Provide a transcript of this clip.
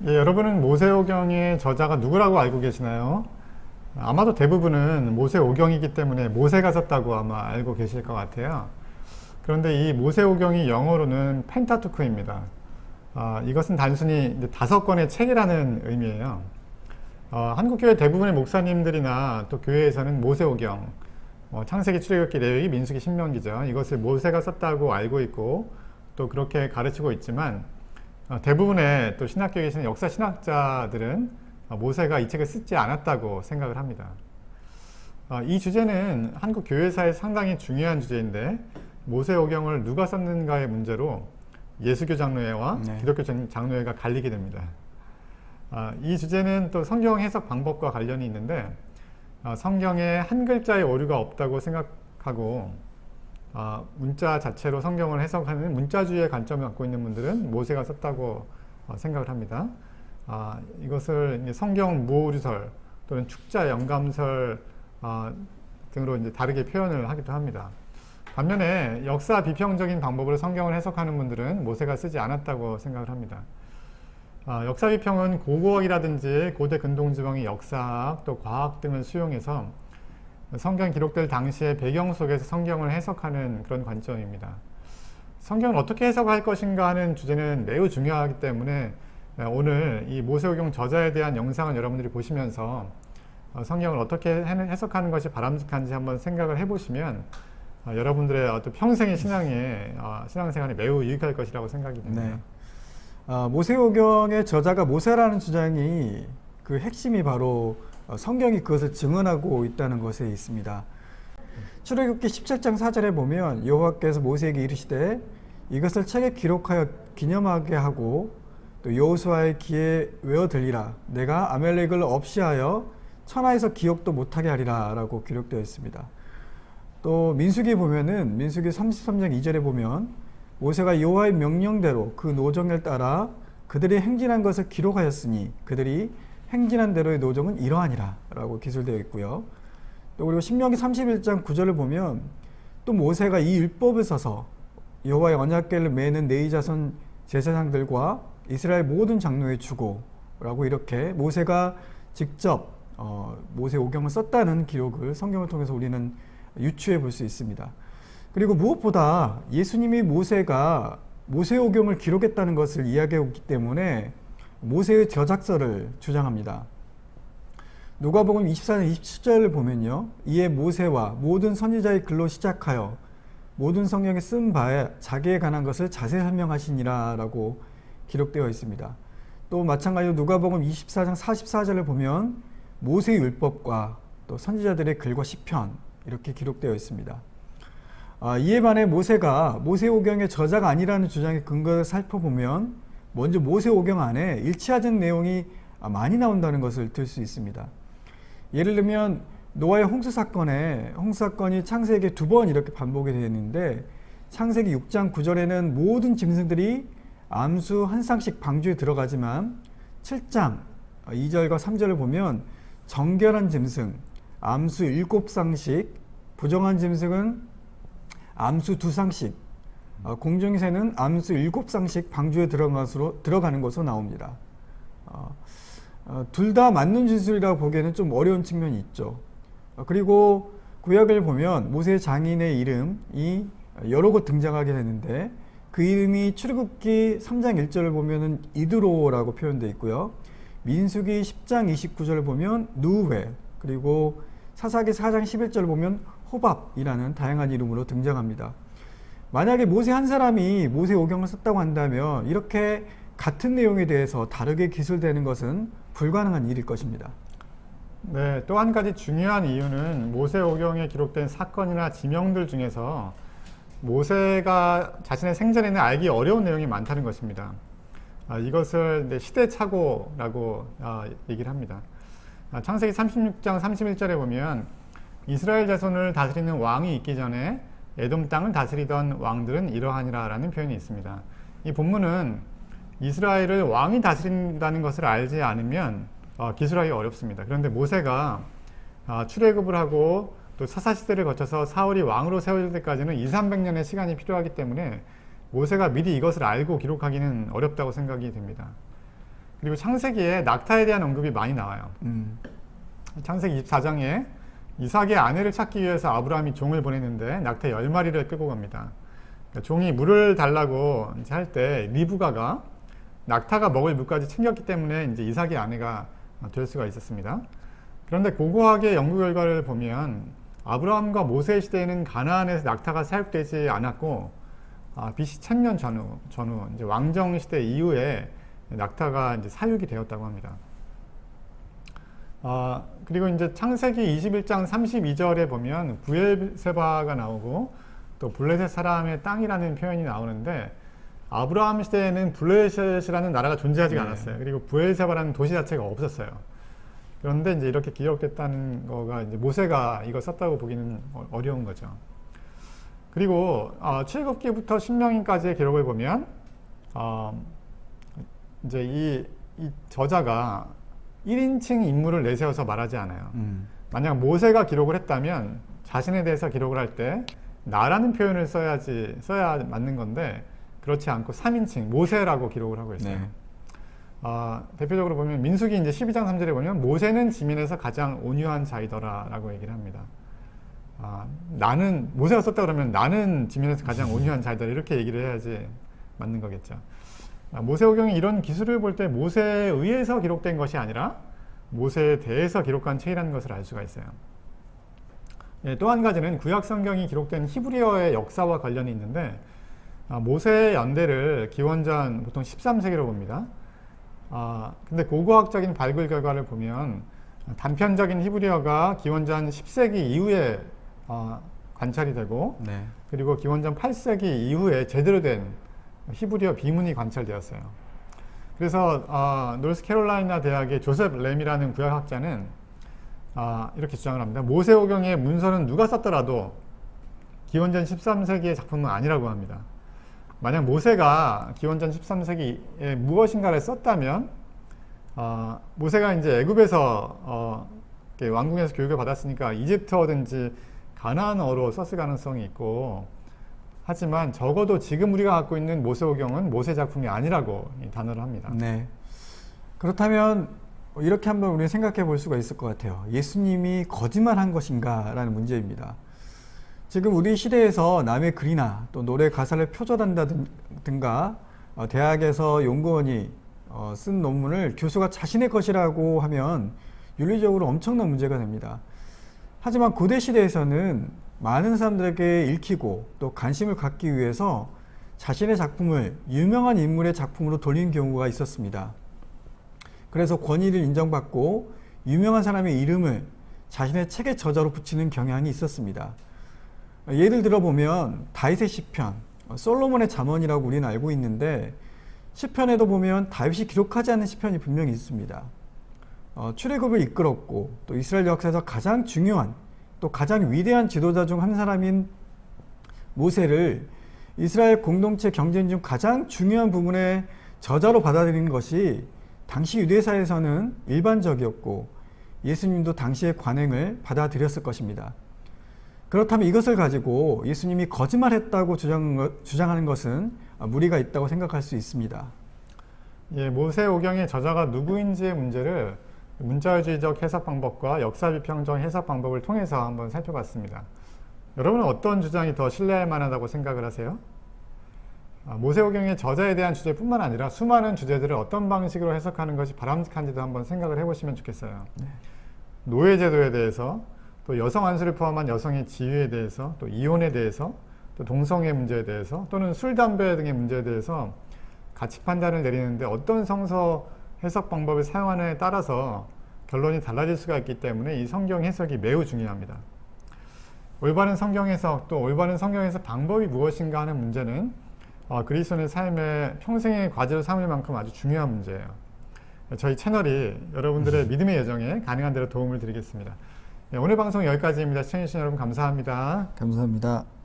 예, 여러분은 모세오경의 저자가 누구라고 알고 계시나요? 아마도 대부분은 모세오경이기 때문에 모세가 썼다고 아마 알고 계실 것 같아요. 그런데 이 모세오경이 영어로는 펜타투크입니다. 이것은 단순히 이제 5권의 책이라는 의미예요. 한국교회 대부분의 목사님들이나 또 교회에서는 모세오경, 창세기, 출애굽기, 레위기, 민수기, 신명기죠. 이것을 모세가 썼다고 알고 있고 또 그렇게 가르치고 있지만 대부분의 또 신학교에 계시는 역사 신학자들은 모세가 이 책을 쓰지 않았다고 생각을 합니다. 이 주제는 한국 교회사에 상당히 중요한 주제인데 모세오경을 누가 썼는가의 문제로 예수교 장로회와 기독교 장로회가 갈리게 됩니다. 이 주제는 또 성경 해석 방법과 관련이 있는데 성경에 한 글자의 오류가 없다고 생각하고 문자 자체로 성경을 해석하는 문자주의의 관점을 갖고 있는 분들은 모세가 썼다고 생각을 합니다. 이것을 이제 성경 무오류설 또는 축자 영감설 등으로 이제 다르게 표현을 하기도 합니다. 반면에 역사 비평적인 방법으로 성경을 해석하는 분들은 모세가 쓰지 않았다고 생각을 합니다. 역사 비평은 고고학이라든지 고대 근동지방의 역사학 또 과학 등을 수용해서 성경 기록될 당시의 배경 속에서 성경을 해석하는 그런 관점입니다. 성경을 어떻게 해석할 것인가 하는 주제는 매우 중요하기 때문에 오늘 이 모세오경 저자에 대한 영상을 여러분들이 보시면서 성경을 어떻게 해석하는 것이 바람직한지 한번 생각을 해보시면 여러분들의 어떤 평생의 신앙생활에 매우 유익할 것이라고 생각이 됩니다. 네. 모세오경의 저자가 모세라는 주장이 그 핵심이 바로 성경이 그것을 증언하고 있다는 것에 있습니다. 출애굽기 17장 4절에 보면 여호와께서 모세에게 이르시되 이것을 책에 기록하여 기념하게 하고 또 여호수아의 귀에 외어 들리라 내가 아말렉을 없이하여 천하에서 기억도 못하게 하리라 라고 기록되어 있습니다. 또 민수기 보면은 민수기 33장 2절에 보면 모세가 여호와의 명령대로 그 노정을 따라 그들이 행진한 것을 기록하였으니 그들이 행진한 대로의 노정은 이러하니라 라고 기술되어 있고요. 또 그리고 신명기 31장 9절을 보면 또 모세가 이 율법을 써서 여호와의 언약궤를 매는 레위 자손 제사장들과 이스라엘 모든 장로에 주고 라고 이렇게 모세가 직접 모세오경을 썼다는 기록을 성경을 통해서 우리는 유추해 볼 수 있습니다. 그리고 무엇보다 예수님이 모세가 모세오경을 기록했다는 것을 이야기하기 때문에 모세의 저작서를 주장합니다. 누가복음 24장 27절을 보면요. 이에 모세와 모든 선지자의 글로 시작하여 모든 성경에 쓴 바에 자기에 관한 것을 자세히 설명하시니라 라고 기록되어 있습니다. 또 마찬가지로 누가복음 24장 44절을 보면 모세의 율법과 또 선지자들의 글과 시편 이렇게 기록되어 있습니다. 이에 반해 모세가 모세오경의 저자가 아니라는 주장의 근거를 살펴보면 먼저 모세오경 안에 일치하지 않는 내용이 많이 나온다는 것을 들 수 있습니다. 예를 들면 노아의 홍수 사건이 창세기에 2번 이렇게 반복이 되어 있는데 창세기 6장 9절에는 모든 짐승들이 암수 한 쌍씩 방주에 들어가지만 7장 2절과 3절을 보면 정결한 짐승 암수 7쌍씩, 부정한 짐승은 암수 2쌍씩, 공중의 새는 암수 7쌍씩 방주에 들어가는 것으로 나옵니다. 둘 다 맞는 진술이라고 보기에는 좀 어려운 측면이 있죠. 그리고 구약을 보면 모세 장인의 이름이 여러 곳 등장하게 되는데 그 이름이 출애굽기 3장 1절을 보면 이드로라고 표현되어 있고요. 민수기 10장 29절을 보면 누웨, 그리고 사사기 4장 11절을 보면 호밥이라는 다양한 이름으로 등장합니다. 만약에 모세 한 사람이 모세오경을 썼다고 한다면 이렇게 같은 내용에 대해서 다르게 기술되는 것은 불가능한 일일 것입니다. 네, 또 한 가지 중요한 이유는 모세오경에 기록된 사건이나 지명들 중에서 모세가 자신의 생전에는 알기 어려운 내용이 많다는 것입니다. 이것을 시대착오라고 얘기를 합니다. 창세기 36장 31절에 보면 이스라엘 자손을 다스리는 왕이 있기 전에 에돔 땅을 다스리던 왕들은 이러하니라 라는 표현이 있습니다. 이 본문은 이스라엘을 왕이 다스린다는 것을 알지 않으면 기술하기 어렵습니다. 그런데 모세가 출애굽을 하고 또 사사시대를 거쳐서 사울이 왕으로 세워질 때까지는 200~300년의 시간이 필요하기 때문에 모세가 미리 이것을 알고 기록하기는 어렵다고 생각이 됩니다. 그리고 창세기에 낙타에 대한 언급이 많이 나와요. 음. 창세기 24장에 이삭의 아내를 찾기 위해서 아브라함이 종을 보냈는데 낙타 10마리를 끌고 갑니다. 그러니까 종이 물을 달라고 이제 할 때 리브가가 낙타가 먹을 물까지 챙겼기 때문에 이제 이삭의 아내가 될 수가 있었습니다. 그런데 고고학의 연구 결과를 보면 아브라함과 모세 시대에는 가나안에서 낙타가 사육되지 않았고 BC 1000년 전후 이제 왕정 시대 이후에 낙타가 이제 사육이 되었다고 합니다. 그리고 이제 창세기 21장 32절에 보면 부엘세바가 나오고 또 블레셋 사람의 땅이라는 표현이 나오는데 아브라함 시대에는 블레셋이라는 나라가 존재하지 않았어요. 그리고 부엘세바라는 도시 자체가 없었어요. 그런데 이제 이렇게 기록됐다는 거가 이제 모세가 이거 썼다고 보기는 어려운 거죠. 그리고 출애굽기부터 신명기까지의 기록을 보면 이제 이 저자가 1인칭 인물을 내세워서 말하지 않아요. 만약 모세가 기록을 했다면 자신에 대해서 기록을 할 때 나라는 표현을 써야 맞는 건데 그렇지 않고 3인칭 모세라고 기록을 하고 있어요. 네. 대표적으로 보면 민수기 이제 12장 3절에 보면 모세는 지면에서 가장 온유한 자이더라라고 얘기를 합니다. 나는 모세가 썼다 그러면 나는 지면에서 가장 온유한 자이더라 이렇게 얘기를 해야지 맞는 거겠죠. 모세오경이 이런 기술을 볼 때 모세에 의해서 기록된 것이 아니라 모세에 대해서 기록한 책이라는 것을 알 수가 있어요. 또 한 가지는 구약 성경이 기록된 히브리어의 역사와 관련이 있는데 모세의 연대를 기원전 보통 13세기로 봅니다. 근데 고고학적인 발굴 결과를 보면 단편적인 히브리어가 기원전 10세기 이후에 관찰이 되고 네. 그리고 기원전 8세기 이후에 제대로 된 히브리어 비문이 관찰되었어요. 그래서 노스캐롤라이나 대학의 조셉 램이라는 구약학자는 이렇게 주장을 합니다. 모세오경의 문서는 누가 썼더라도 기원전 13세기의 작품은 아니라고 합니다. 만약 모세가 기원전 13세기에 무엇인가를 썼다면 모세가 이제 애굽에서 왕궁에서 교육을 받았으니까 이집트어든지 가나안어로 썼을 가능성이 있고 하지만 적어도 지금 우리가 갖고 있는 모세오경은 모세 작품이 아니라고 단언을 합니다. 네. 그렇다면 이렇게 한번 우리 생각해 볼 수가 있을 것 같아요. 예수님이 거짓말한 것인가? 라는 문제입니다. 지금 우리 시대에서 남의 글이나 또 노래 가사를 표절한다든가 대학에서 연구원이 쓴 논문을 교수가 자신의 것이라고 하면 윤리적으로 엄청난 문제가 됩니다. 하지만 고대 시대에서는 많은 사람들에게 읽히고 또 관심을 갖기 위해서 자신의 작품을 유명한 인물의 작품으로 돌린 경우가 있었습니다. 그래서 권위를 인정받고 유명한 사람의 이름을 자신의 책의 저자로 붙이는 경향이 있었습니다. 예를 들어 보면 다윗의 시편, 솔로몬의 잠언이라고 우리는 알고 있는데 시편에도 보면 다윗이 기록하지 않은 시편이 분명히 있습니다. 출애굽을 이끌었고 또 이스라엘 역사에서 가장 중요한 또 가장 위대한 지도자 중 한 사람인 모세를 이스라엘 공동체 경쟁 중 가장 중요한 부분의 저자로 받아들이는 것이 당시 유대사에서는 일반적이었고 예수님도 당시의 관행을 받아들였을 것입니다. 그렇다면 이것을 가지고 예수님이 거짓말했다고 주장하는 것은 무리가 있다고 생각할 수 있습니다. 예, 모세오경의 저자가 누구인지의 문제를 문자주의적 해석 방법과 역사비평적 해석 방법을 통해서 한번 살펴봤습니다. 여러분은 어떤 주장이 더 신뢰할 만하다고 생각을 하세요? 모세오경의 저자에 대한 주제뿐만 아니라 수많은 주제들을 어떤 방식으로 해석하는 것이 바람직한지도 한번 생각을 해보시면 좋겠어요. 네. 노예제도에 대해서, 또 여성 안수를 포함한 여성의 지위에 대해서, 또 이혼에 대해서, 또 동성애 문제에 대해서, 또는 술, 담배 등의 문제에 대해서 가치 판단을 내리는데 어떤 성서 해석 방법을 사용하느냐에 따라서 결론이 달라질 수가 있기 때문에 이 성경 해석이 매우 중요합니다. 올바른 성경 해석, 또 올바른 성경 해석 방법이 무엇인가 하는 문제는 그리스도인의 삶의 평생의 과제로 삼을 만큼 아주 중요한 문제예요. 저희 채널이 여러분들의 믿음의 여정에 가능한 대로 도움을 드리겠습니다. 오늘 방송 여기까지입니다. 시청해주신 여러분 감사합니다. 감사합니다.